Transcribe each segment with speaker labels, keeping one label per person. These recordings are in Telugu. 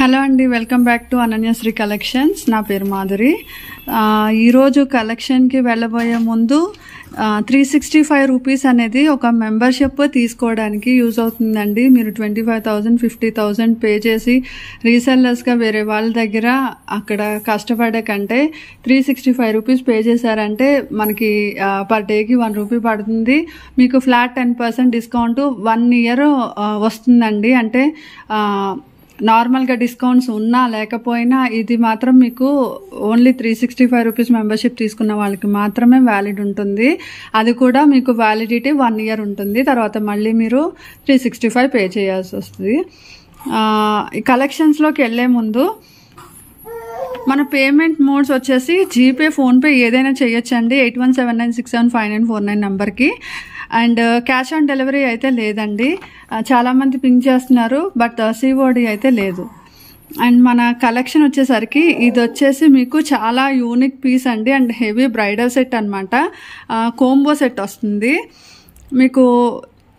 Speaker 1: హలో అండి, welcome back to Ananyasri collections. నా పేరు మాధురి. ఈరోజు కలెక్షన్కి వెళ్ళబోయే ముందు 365 రూపీస్ అనేది ఒక మెంబర్షిప్ తీసుకోవడానికి యూజ్ అవుతుందండి. మీరు 25,000 50,000 పే చేసి రీసెల్లర్స్గా వేరే వాళ్ళ దగ్గర అక్కడ కష్టపడే కంటే 365 రూపీస్ పే చేశారంటే మనకి పర్ డేకి 1 రూపీ పడుతుంది. మీకు ఫ్లాట్ 10% డిస్కౌంట్ 1 ఇయర్ వస్తుందండి. అంటే నార్మల్గా డిస్కౌంట్స్ ఉన్నా లేకపోయినా ఇది మాత్రం మీకు ఓన్లీ 365 రూపీస్ మెంబర్షిప్ తీసుకున్న వాళ్ళకి మాత్రమే వ్యాలిడ్ ఉంటుంది. అది కూడా మీకు వ్యాలిడిటీ 1 ఇయర్ ఉంటుంది. తర్వాత మళ్ళీ మీరు 365 పే చేయాల్సి వస్తుంది. ఈ కలెక్షన్స్లోకి వెళ్ళే ముందు మన పేమెంట్ మోడ్స్ వచ్చేసి జీపే, ఫోన్పే ఏదైనా చేయొచ్చండి. 8179967549 నెంబర్కి. అండ్ క్యాష్ ఆన్ డెలివరీ అయితే లేదండి. చాలామంది పింక్ చేస్తున్నారు, బట్ సిఓడి అయితే లేదు. అండ్ మన కలెక్షన్ వచ్చేసరికి ఇది వచ్చేసి మీకు చాలా యూనిక్ పీస్ అండి. అండ్ హెవీ బ్రైడల్ సెట్ అనమాట. కోంబో సెట్ వస్తుంది. మీకు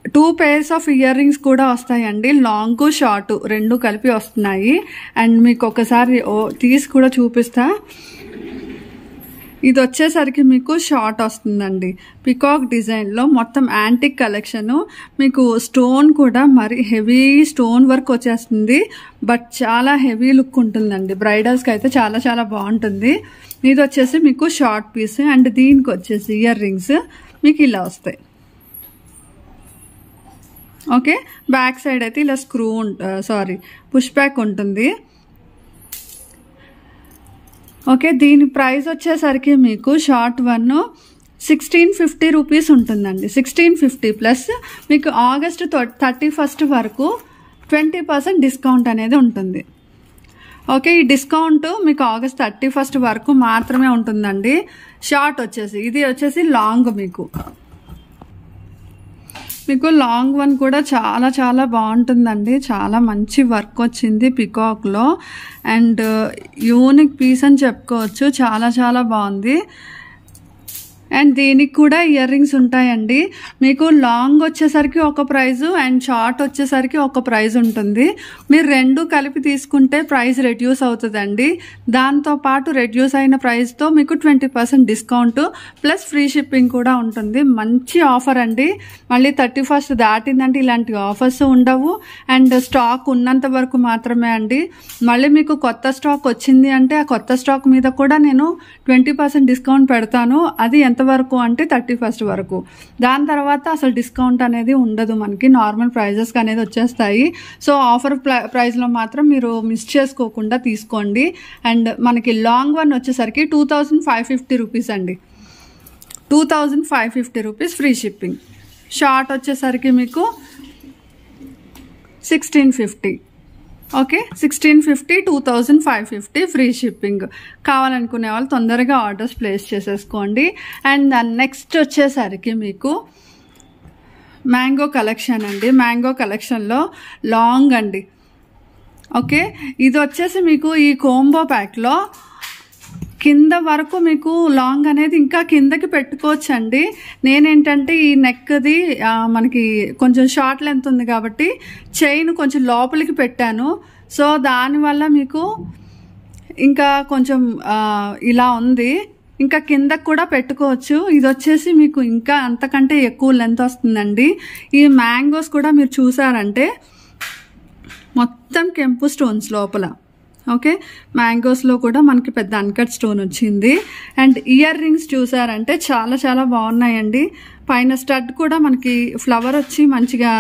Speaker 1: 2 pairs ఆఫ్ ఇయర్ రింగ్స్ కూడా వస్తాయండి. లాంగ్ షార్ట్ 2 కలిపి వస్తున్నాయి. అండ్ మీకు ఒకసారి తీసి కూడా చూపిస్తా. ఇది వచ్చేసరికి మీకు షార్ట్ వస్తుందండి. పికాక్ డిజైన్లో మొత్తం యాంటిక్ కలెక్షను. మీకు స్టోన్ కూడా మరి హెవీ స్టోన్ వర్క్ వచ్చేస్తుంది. బట్ చాలా హెవీ లుక్ ఉంటుందండి. బ్రైడల్స్కి అయితే చాలా చాలా బాగుంటుంది. ఇది వచ్చేసి మీకు షార్ట్ పీస్. అండ్ దీనికి వచ్చేసి ఇయర్ రింగ్స్ మీకు ఇలా వస్తాయి. ఓకే, బ్యాక్ సైడ్ అయితే ఇలా పుష్ బ్యాక్ ఉంటుంది. ఓకే, దీని ప్రైస్ వచ్చేసరికి మీకు షార్ట్ 1 1650 రూపీస్ ఉంటుందండి. 1650 ప్లస్ మీకు ఆగస్టు 31 వరకు 20% డిస్కౌంట్ అనేది ఉంటుంది. ఓకే, ఈ డిస్కౌంట్ మీకు ఆగస్ట్ 31 వరకు మాత్రమే ఉంటుందండి. షార్ట్ వచ్చేసి ఇది వచ్చేసి లాంగ్. మీకు లాంగ్ వన్ కూడా చాలా చాలా బాగుంటుందండి. చాలా మంచి వర్క్ వచ్చింది పికాక్లో. అండ్ యూనిక్ పీస్ అని చెప్పుకోవచ్చు. చాలా చాలా బాగుంది. అండ్ దీనికి కూడా ఇయర్ రింగ్స్ ఉంటాయండి. మీకు లాంగ్ వచ్చేసరికి ఒక ప్రైజు అండ్ షార్ట్ వచ్చేసరికి ఒక ప్రైజ్ ఉంటుంది. మీరు 2 కలిపి తీసుకుంటే ప్రైస్ రెడ్యూస్ అవుతుందండి. దాంతోపాటు రెడ్యూస్ అయిన ప్రైస్తో మీకు 20% డిస్కౌంట్ ప్లస్ ఫ్రీ షిప్పింగ్ కూడా ఉంటుంది. మంచి ఆఫర్ అండి. మళ్ళీ 31 దాటిందంటే ఇలాంటి ఆఫర్స్ ఉండవు. అండ్ స్టాక్ ఉన్నంత వరకు మాత్రమే అండి. మళ్ళీ మీకు కొత్త స్టాక్ వచ్చింది అంటే ఆ కొత్త స్టాక్ మీద కూడా నేను 20% డిస్కౌంట్ పెడతాను. అది ఎంతవరకు అంటే 31 వరకు. దాని తర్వాత అసలు డిస్కౌంట్ అనేది ఉండదు. మనకి నార్మల్ ప్రైజెస్కి అనేది వచ్చేస్తాయి. సో ఆఫర్ ప్రైస్లో మాత్రం మీరు మిస్ చేసుకోకుండా తీసుకోండి. అండ్ మనకి లాంగ్ వన్ వచ్చేసరికి 2550 రూపీస్ అండి. 2550 రూపీస్ ఫ్రీ షిప్పింగ్. షార్ట్ వచ్చేసరికి మీకు 1650. Okay, 1650 2550 free shipping. కావాలనుకునే వాళ్ళు తొందరగా ఆర్డర్స్ ప్లేస్ చేసేసుకోండి. అండ్ నెక్స్ట్ వచ్చేసరికి మీకు మ్యాంగో కలెక్షన్ అండి. మ్యాంగో కలెక్షన్లో లాంగ్ అండి. ఓకే, ఇది వచ్చేసి మీకు ఈ కోంబో ప్యాక్లో కింద వరకు మీకు లాంగ్ అనేది ఇంకా కిందకి పెట్టుకోవచ్చండి. నేనేంటంటే ఈ నెక్ది మనకి కొంచెం షార్ట్ లెంత్ ఉంది కాబట్టి చైన్ కొంచెం లోపలికి పెట్టాను. సో దానివల్ల మీకు ఇంకా కొంచెం ఇలా ఉంది. ఇంకా కిందకు కూడా పెట్టుకోవచ్చు. ఇది వచ్చేసి మీకు ఇంకా అంతకంటే ఎక్కువ లెంత్ వస్తుందండి. ఈ మ్యాంగోస్ కూడా మీరు చూసారంటే మొత్తం కెంపు స్టోన్స్ లోపల. ఓకే, మ్యాంగోస్లో కూడా మనకి పెద్ద అన్కట్ స్టోన్ వచ్చింది. అండ్ ఇయర్ రింగ్స్ చూసారంటే చాలా చాలా బాగున్నాయండి. పైన స్టడ్ కూడా మనకి ఫ్లవర్ వచ్చి మంచిగా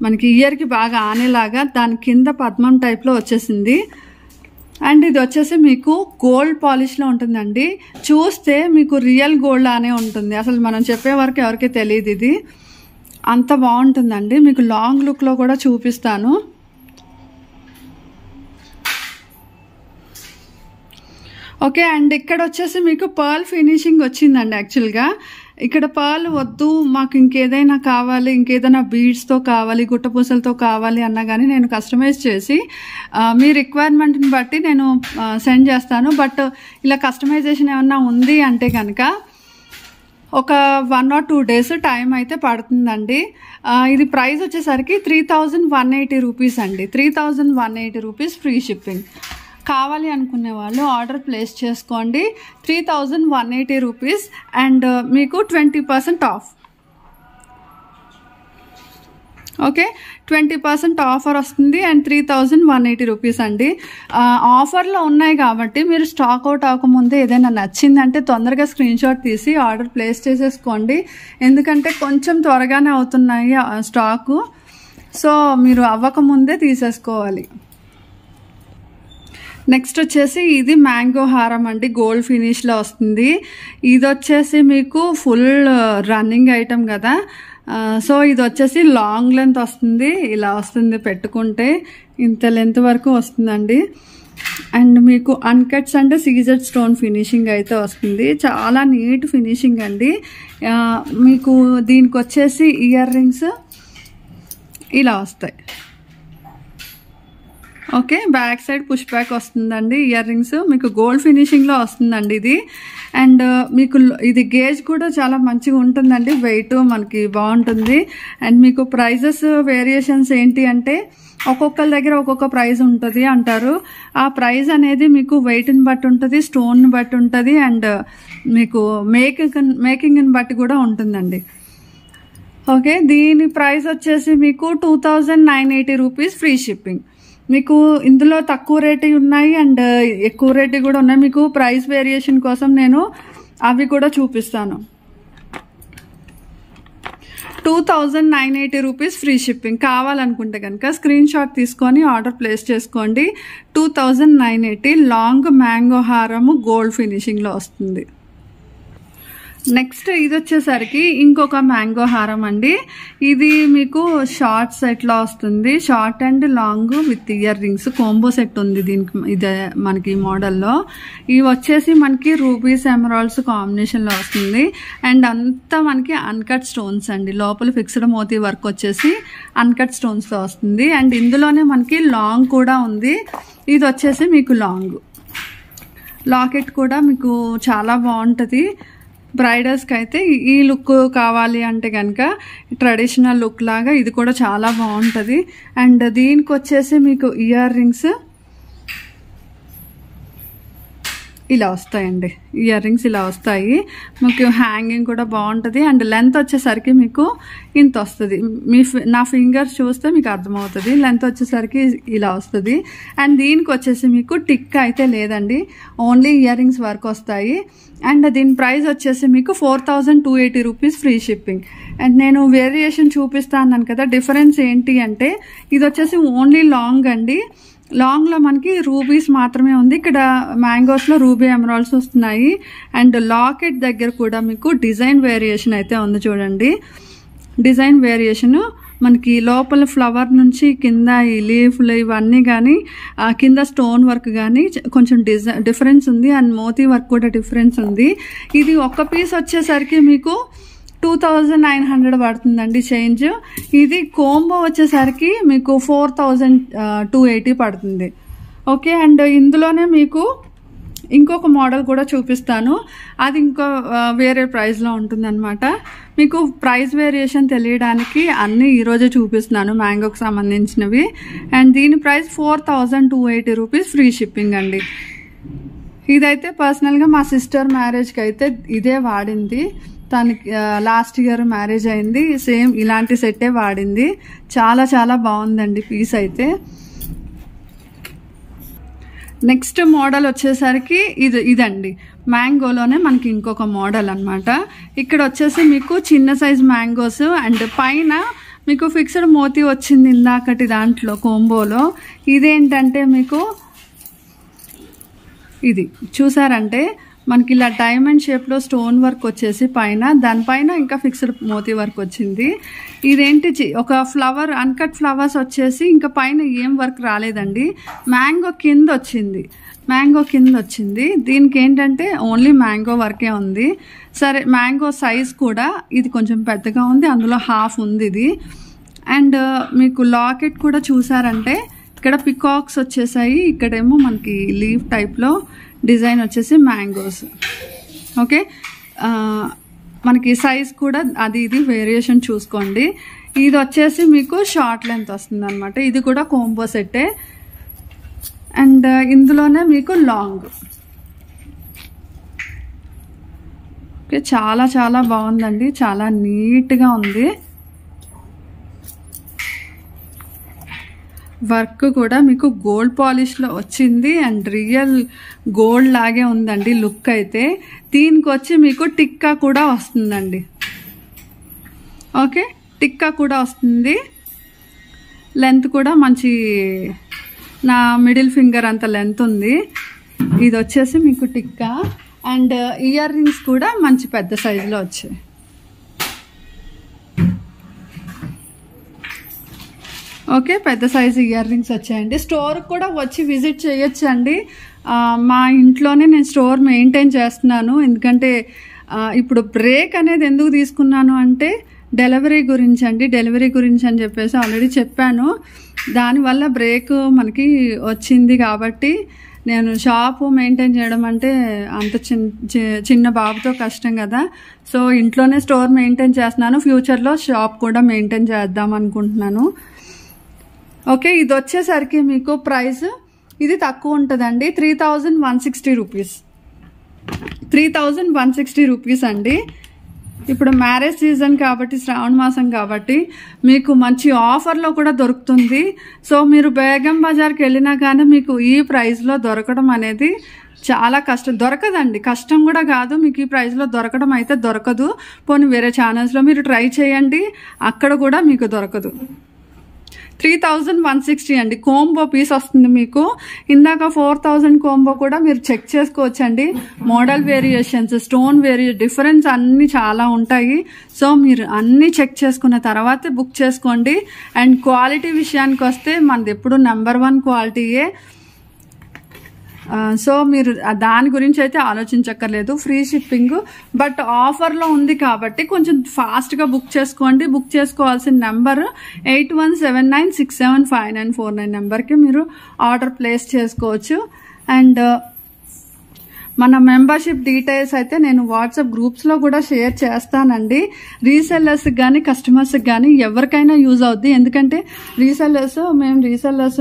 Speaker 1: మనకి ఇయర్కి బాగా ఆనేలాగా దాని కింద పద్మం టైప్లో వచ్చేసింది. అండ్ ఇది వచ్చేసి మీకు గోల్డ్ పాలిష్లో ఉంటుందండి. చూస్తే మీకు రియల్ గోల్డ్ అనే ఉంటుంది. అసలు మనం చెప్పే వరకు ఎవరికి తెలియదు. ఇది అంత బాగుంటుందండి. మీకు లాంగ్ లుక్లో కూడా చూపిస్తాను. ఓకే, అండ్ ఇక్కడ వచ్చేసి మీకు పర్ల్ ఫినిషింగ్ వచ్చిందండి. యాక్చువల్గా ఇక్కడ పర్ల్ వద్దు, మాకు ఇంకేదైనా కావాలి, ఇంకేదైనా బీడ్స్తో కావాలి, గుట్టపూసలతో కావాలి అన్నా కానీ నేను కస్టమైజ్ చేసి మీ రిక్వైర్మెంట్ని బట్టి నేను సెండ్ చేస్తాను. బట్ ఇలా కస్టమైజేషన్ ఏమన్నా ఉంది అంటే కనుక ఒక 1 or 2 days టైం అయితే పడుతుందండి. ఇది ప్రైస్ వచ్చేసరికి 3180 రూపీస్ అండి. 3180 రూపీస్ ఫ్రీ షిప్పింగ్. కావాలి అనుకునే వాళ్ళు ఆర్డర్ ప్లేస్ చేసుకోండి. 3180 రూపీస్ అండ్ మీకు 20% ఆఫ్. ఓకే, 20% ఆఫర్ వస్తుంది అండ్ 3180 రూపీస్ అండి. ఆఫర్లో ఉన్నాయి కాబట్టి మీరు స్టాక్ అవుట్ అవ్వకముందే ఏదైనా నచ్చిందంటే తొందరగా స్క్రీన్ షాట్ తీసి ఆర్డర్ ప్లేస్ చేసేసుకోండి. ఎందుకంటే కొంచెం త్వరగానే అవుతున్నాయి స్టాకు, సో మీరు అవ్వకముందే తీసేసుకోవాలి. నెక్స్ట్ వచ్చేసి ఇది మ్యాంగో హారం అండి, గోల్డ్ ఫినిష్లో వస్తుంది. ఇది వచ్చేసి మీకు ఫుల్ రన్నింగ్ ఐటమ్ కదా, సో ఇది వచ్చేసి లాంగ్ లెంత్ వస్తుంది. ఇలా వస్తుంది, పెట్టుకుంటే ఇంత లెంత్ వరకు వస్తుందండి. అండ్ మీకు అన్కట్స్ అంటే సీజెడ్ స్టోన్ ఫినిషింగ్ అయితే వస్తుంది. చాలా నీట్ ఫినిషింగ్ అండి. మీకు దీనికి వచ్చేసి ఇయర్ రింగ్స్ ఇలా వస్తాయి. Okay, back side push back వస్తుందండి. ఇయర్ రింగ్స్ మీకు గోల్డ్ ఫినిషింగ్లో వస్తుందండి ఇది. అండ్ మీకు ఇది గేజ్ కూడా చాలా మంచిగా ఉంటుందండి, వెయిట్ మనకి బాగుంటుంది. అండ్ మీకు ప్రైజెస్ వేరియేషన్స్ ఏంటి అంటే ఒక్కొక్కరి దగ్గర ఒక్కొక్క ప్రైస్ ఉంటుంది అంటారు. ఆ ప్రైస్ అనేది మీకు వెయిట్ని బట్టి ఉంటుంది, స్టోన్ని బట్టి ఉంటుంది, అండ్ మీకు మేకింగ్ని బట్టి కూడా ఉంటుందండి. ఓకే, దీని ప్రైస్ వచ్చేసి మీకు 2980 రూపీస్ ఫ్రీ షిప్పింగ్. మీకు ఇందులో తక్కువ రేటు ఉన్నాయి అండ్ ఎక్కువ రేటు కూడా ఉన్నాయి. మీకు ప్రైస్ వేరియేషన్ కోసం నేను అవి కూడా చూపిస్తాను. 2980 రూపీస్ ఫ్రీ షిప్పింగ్. కావాలనుకుంటే కనుక స్క్రీన్ షాట్ తీసుకొని ఆర్డర్ ప్లేస్ చేసుకోండి. 2980 లాంగ్ మ్యాంగో హారము గోల్డ్ ఫినిషింగ్లో వస్తుంది. నెక్స్ట్ ఇది వచ్చేసరికి ఇంకొక మ్యాంగో హారం అండి. ఇది మీకు షార్ట్ సెట్లో వస్తుంది, short and long with ear rings combo set ఉంది దీనికి. ఇదే మనకి ఈ మోడల్లో. ఇవి వచ్చేసి మనకి రూబీస్ ఎమరాల్డ్స్ కాంబినేషన్లో వస్తుంది. అండ్ అంతా మనకి అన్కట్ స్టోన్స్ అండి, లోపల ఫిక్స్డ్ మోతీ వర్క్ వచ్చేసి అన్కట్ స్టోన్స్తో వస్తుంది. అండ్ ఇందులోనే మనకి లాంగ్ కూడా ఉంది. ఇది వచ్చేసి మీకు లాంగ్ లాకెట్ కూడా మీకు చాలా బాగుంటుంది. బ్రైడల్స్కి అయితే ఈ లుక్ కావాలి అంటే కనుక ట్రెడిషనల్ లుక్ లాగా ఇది కూడా చాలా బాగుంటుంది. అండ్ దీనికి వచ్చేసి మీకు ఇయర్ రింగ్స్ ఇలా వస్తాయండి. ఇయర్ రింగ్స్ ఇలా వస్తాయి. మీకు హ్యాంగింగ్ కూడా బాగుంటుంది. అండ్ లెంత్ వచ్చేసరికి మీకు ఇంత వస్తుంది. నా ఫింగర్స్ చూస్తే మీకు అర్థమవుతుంది. లెంత్ వచ్చేసరికి ఇలా వస్తుంది. అండ్ దీనికి వచ్చేసి మీకు టిక్ అయితే లేదండి, ఓన్లీ ఇయర్ రింగ్స్ వరకు వస్తాయి. అండ్ దీని ప్రైస్ వచ్చేసి మీకు 4280 రూపీస్ ఫ్రీ షిప్పింగ్. అండ్ నేను వేరియేషన్ చూపిస్తాను కదా, డిఫరెన్స్ ఏంటి అంటే ఇది వచ్చేసి ఓన్లీ లాంగ్ అండి. లాంగ్లో మనకి రూబీస్ మాత్రమే ఉంది. ఇక్కడ మ్యాంగోస్లో రూబీ ఎమరాల్డ్స్ వస్తున్నాయి. అండ్ లాకెట్ దగ్గర కూడా మీకు డిజైన్ వేరియేషన్ అయితే ఉంది చూడండి. డిజైన్ వేరియేషన్ మనకి లోపల ఫ్లవర్ నుంచి కింద ఈ లీఫ్లు ఇవన్నీ కానీ కింద స్టోన్ వర్క్ కానీ కొంచెం డిఫరెన్స్ ఉంది. అండ్ మోతీ వర్క్ కూడా డిఫరెన్స్ ఉంది. ఇది ఒక్క పీస్ వచ్చేసరికి మీకు 2900 పడుతుందండి చేంజ్. ఇది కోంబో వచ్చేసరికి మీకు 4280 పడుతుంది. ఓకే, అండ్ ఇందులోనే మీకు ఇంకొక మోడల్ కూడా చూపిస్తాను, అది ఇంకో వేరే ప్రైస్లో ఉంటుందన్నమాట. మీకు ప్రైస్ వేరియేషన్ తెలియడానికి అన్నీ ఈరోజే చూపిస్తున్నాను మ్యాంగోకి సంబంధించినవి. అండ్ దీని ప్రైస్ 4280 రూపీస్ ఫ్రీ షిప్పింగ్ అండి. ఇదైతే పర్సనల్గా మా సిస్టర్ మ్యారేజ్కి అయితే ఇదే వాడింది. తనకి లాస్ట్ ఇయర్ మ్యారేజ్ అయింది, సేమ్ ఇలాంటి సెట్టే వాడింది. చాలా చాలా బాగుందండి పీస్ అయితే. నెక్స్ట్ మోడల్ వచ్చేసరికి ఇదండి, మ్యాంగోలోనే మనకి ఇంకొక మోడల్ అనమాట. ఇక్కడ వచ్చేసి మీకు చిన్న సైజ్ మ్యాంగోస్ అండ్ పైన మీకు ఫిక్స్డ్ మోతీ వచ్చింది ఇందాకటి దాంట్లో కోంబోలో. ఇదేంటంటే మీకు ఇది చూసారంటే మనకి ఇలా డైమండ్ షేప్లో స్టోన్ వర్క్ వచ్చేసి పైన, దానిపైన ఇంకా ఫిక్స్డ్ మోతీ వర్క్ వచ్చింది. ఇదేంటి ఒక ఫ్లవర్ అన్కట్ ఫ్లవర్స్ వచ్చేసి ఇంకా పైన ఏం వర్క్ రాలేదండి, మ్యాంగో కింద వచ్చింది. దీనికి ఏంటంటే ఓన్లీ మ్యాంగో వర్కే ఉంది. సరే, మ్యాంగో సైజ్ కూడా ఇది కొంచెం పెద్దగా ఉంది, అందులో హాఫ్ ఉంది ఇది. అండ్ మీకు లాకెట్ కూడా చూసారంటే ఇక్కడ పికాక్స్ వచ్చేసాయి, ఇక్కడేమో మనకి లీఫ్ టైప్లో డిజైన్ వచ్చేసి మ్యాంగోస్. ఓకే, మనకి సైజ్ కూడా అది ఇది వేరియేషన్ చూసుకోండి. ఇది వచ్చేసి మీకు షార్ట్ లెంత్ వస్తుంది అనమాట. ఇది కూడా కోంబో సెట్టే. అండ్ ఇందులోనే మీకు లాంగ్. ఓకే, చాలా చాలా బాగుందండి, చాలా నీట్గా ఉంది. వర్క్ కూడా మీకు గోల్డ్ పాలిష్లో వచ్చింది అండ్ రియల్ గోల్డ్ లాగే ఉందండి లుక్ అయితే. దీనికి వచ్చి మీకు టిక్కా కూడా వస్తుందండి. ఓకే, టిక్కా కూడా వస్తుంది. లెంత్ కూడా మంచి, నా మిడిల్ ఫింగర్ అంత లెంత్ ఉంది. ఇది వచ్చేసి మీకు టిక్కా. అండ్ ఇయర్ రింగ్స్ కూడా మంచి పెద్ద సైజులో వచ్చాయి. ఓకే, పెద్ద సైజు ఇయర్ రింగ్స్ వచ్చాయండి. స్టోర్ కూడా వచ్చి విజిట్ చేయొచ్చు అండి. మా ఇంట్లోనే నేను స్టోర్ మెయింటైన్ చేస్తున్నాను. ఎందుకంటే ఇప్పుడు బ్రేక్ అనేది ఎందుకు తీసుకున్నాను అంటే డెలివరీ గురించి అండి. డెలివరీ గురించి అని చెప్పేసి ఆల్రెడీ చెప్పాను. దానివల్ల బ్రేక్ మనకి వచ్చింది కాబట్టి నేను షాపు మెయింటైన్ చేయడం అంటే అంత చిన్న బాబుతో కష్టం కదా. సో ఇంట్లోనే స్టోర్ మెయింటైన్ చేస్తున్నాను. ఫ్యూచర్లో షాప్ కూడా మెయింటైన్ చేద్దాం అనుకుంటున్నాను. ఓకే, ఇది వచ్చేసరికి మీకు ప్రైస్ ఇది తక్కువ ఉంటుందండి. 3160 రూపీస్. 3160 రూపీస్ అండి. ఇప్పుడు మ్యారేజ్ సీజన్ కాబట్టి, శ్రావణ మాసం కాబట్టి మీకు మంచి ఆఫర్లో కూడా దొరుకుతుంది. సో మీరు బేగం బజార్కి వెళ్ళినా కానీ మీకు ఈ ప్రైస్లో దొరకడం అనేది చాలా కష్టం. దొరకదండి, కష్టం కూడా కాదు. మీకు ఈ ప్రైస్లో దొరకడం అయితే దొరకదు. పోనీ వేరే ఛానల్స్లో మీరు ట్రై చేయండి, అక్కడ కూడా మీకు దొరకదు. 3160 అండి. కోంబో పీస్ వస్తుంది మీకు. ఇందాక 4000 కోంబో కూడా మీరు చెక్ చేసుకోవచ్చండి. మోడల్ వేరియేషన్స్, స్టోన్ డిఫరెన్స్ అన్ని చాలా ఉంటాయి. సో మీరు అన్ని చెక్ చేసుకున్న తర్వాతే బుక్ చేసుకోండి. అండ్ క్వాలిటీ విషయానికి వస్తే మనది ఎప్పుడు నెంబర్ 1 క్వాలిటీయే. సో మీరు దాని గురించి అయితే ఆలోచించక్కర్లేదు. ఫ్రీ షిప్పింగ్, బట్ ఆఫర్లో ఉంది కాబట్టి కొంచెం ఫాస్ట్గా బుక్ చేసుకోండి. బుక్ చేసుకోవాల్సిన నెంబర్ 8179675949 నెంబర్కి మీరు ఆర్డర్ ప్లేస్ చేసుకోవచ్చు. అండ్ మన మెంబర్షిప్ డీటెయిల్స్ అయితే నేను వాట్సాప్ గ్రూప్స్లో కూడా షేర్ చేస్తానండి. రీసెల్లర్స్కి కానీ కస్టమర్స్కి కానీ ఎవరికైనా యూజ్ అవుద్ది. ఎందుకంటే మేము రీసెల్లర్స్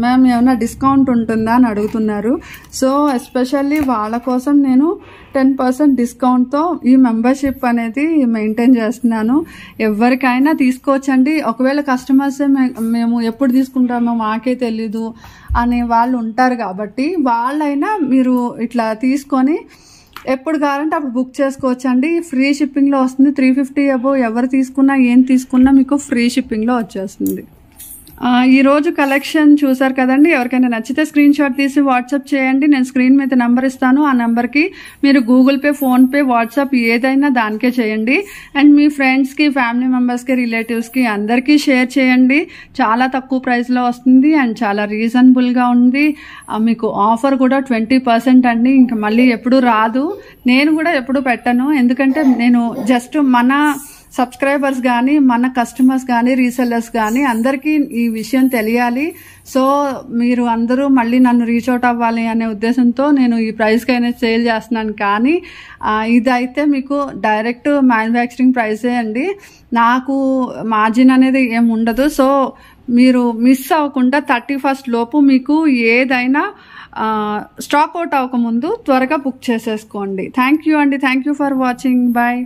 Speaker 1: మేము ఏమైనా డిస్కౌంట్ ఉంటుందా అని అడుగుతున్నారు. సో ఎస్పెషల్లీ వాళ్ళ కోసం నేను 10% డిస్కౌంట్తో ఈ మెంబర్షిప్ అనేది మెయింటైన్ చేస్తున్నాను. ఎవరికైనా తీసుకోవచ్చండి. ఒకవేళ కస్టమర్స్ మేము ఎప్పుడు తీసుకుంటామో మాకే తెలీదు అనే వాళ్ళు ఉంటారు కాబట్టి వాళ్ళైనా మీరు ఇట్లా తీసుకొని ఎప్పుడు కావాలంటే అప్పుడు బుక్ చేసుకోవచ్చండి. ఫ్రీ షిప్పింగ్లో వస్తుంది. 350 అబోవ్ ఎవరు తీసుకున్నా ఏం తీసుకున్నా మీకు ఫ్రీ షిప్పింగ్లో వచ్చేస్తుంది. ఈరోజు కలెక్షన్ చూసారు కదండి. ఎవరికైనా నచ్చితే స్క్రీన్ షాట్ తీసి వాట్సాప్ చేయండి. నేను స్క్రీన్ మీద నెంబర్ ఇస్తాను. ఆ నెంబర్కి మీరు గూగుల్ పే, ఫోన్పే, వాట్సాప్ ఏదైనా దానికే చేయండి. అండ్ మీ ఫ్రెండ్స్కి, ఫ్యామిలీ మెంబర్స్కి, రిలేటివ్స్కి అందరికీ షేర్ చేయండి. చాలా తక్కువ ప్రైస్లో వస్తుంది అండ్ చాలా రీజనబుల్గా ఉంది. మీకు ఆఫర్ కూడా 20% అండి. ఇంకా మళ్ళీ ఎప్పుడు రాదు. నేను కూడా ఎప్పుడు పెట్టను. ఎందుకంటే నేను జస్ట్ మన సబ్స్క్రైబర్స్ కానీ, మన కస్టమర్స్ కానీ, రీసెల్లర్స్ కానీ అందరికీ ఈ విషయం తెలియాలి. సో మీరు అందరూ మళ్ళీ నన్ను రీచ్ అవుట్ అవ్వాలి అనే ఉద్దేశంతో నేను ఈ ప్రైస్కైనా సేల్ చేస్తున్నాను. కానీ ఇదైతే మీకు డైరెక్ట్ మ్యానుఫ్యాక్చరింగ్ ప్రైసే అండి. నాకు మార్జిన్ అనేది ఏం ఉండదు. సో మీరు మిస్ అవ్వకుండా 31st లోపు మీకు ఏదైనా స్టాక్ అవుట్ అవ్వకముందు త్వరగా బుక్ చేసేసుకోండి. థ్యాంక్ యూ అండి. Thank you for watching. Bye.